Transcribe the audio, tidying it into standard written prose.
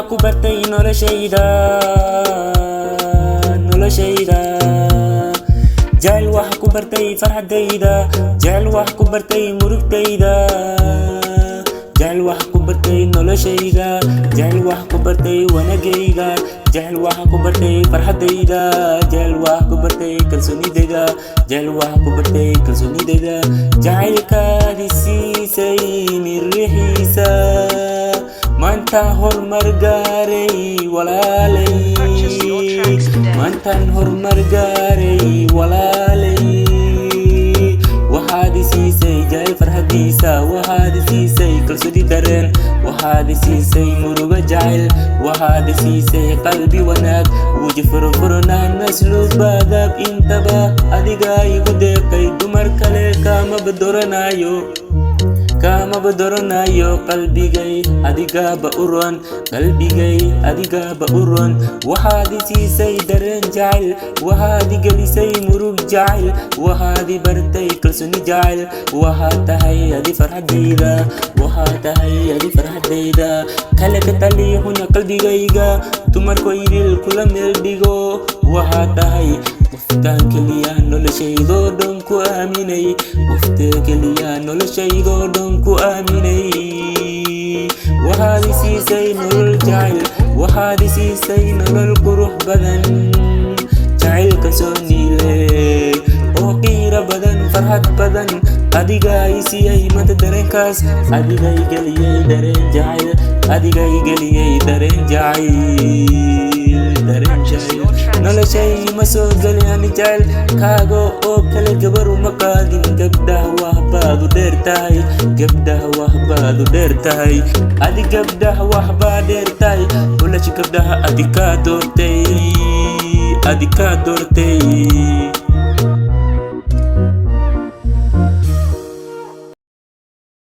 ku bartay noloshayda jacayl waxa ku bartay farxadayda jacayl waxa ku bartay murugtayda jacayl waxa ku bartay noloshayda jacayl waxa ku bartay wanagayga jacayl waxa ku bartay farxadayda jacayl waxa ku bartay kalsoonidayda jacayl waxa ku bartay kalsoonidayda jacaylkaadi siisay mirixiisa maantaan horumar gaaray walaalay maantaan horumar gaaray walaalay waxaad siisay jacayl farxadiisa waxaad siisay kalsooni dareen waxaad siisay murugo jacayl waxaad siisay qalbi wanaag wuji furfurnaan masluub baadab intaba adiga igu deeqay dumar kale kama badoranayo qalbigay adigaba uron qalbigay adigaba uron waxaad siisay dareen jacayl waxaad gelisay murug jacayl waxaad bartay kalsooni jacayl waxaad tahay adi farxadayda waxaad tahay adi farxadayda kale ka taliixuna qalbigayga dumarku idil kula meel dhigo waxaad tahay qoftaan keliya noloshaydoo dhan ku aaminay qofta keliya noloshaydoo dhan ku aaminay waxaad siisay nolol jacayl waxaad siisay nolol qurux badan jacayl kalsooni leh oo qiiro badan farxad badan adiga siiyay manta dareenkaas adiga igeliyay dareen jacayl adiga igeliyay dareen jacayl noloshay ma soo gelin jacayl kaaga oo kale gabar uma qaadin gabdhaha waxbaad u dheer tahay gabdhaha waxbaad u dheer tahay adi gabdhaha waxbaa dheer tahay ulashi gabdhaha adi kaa doortay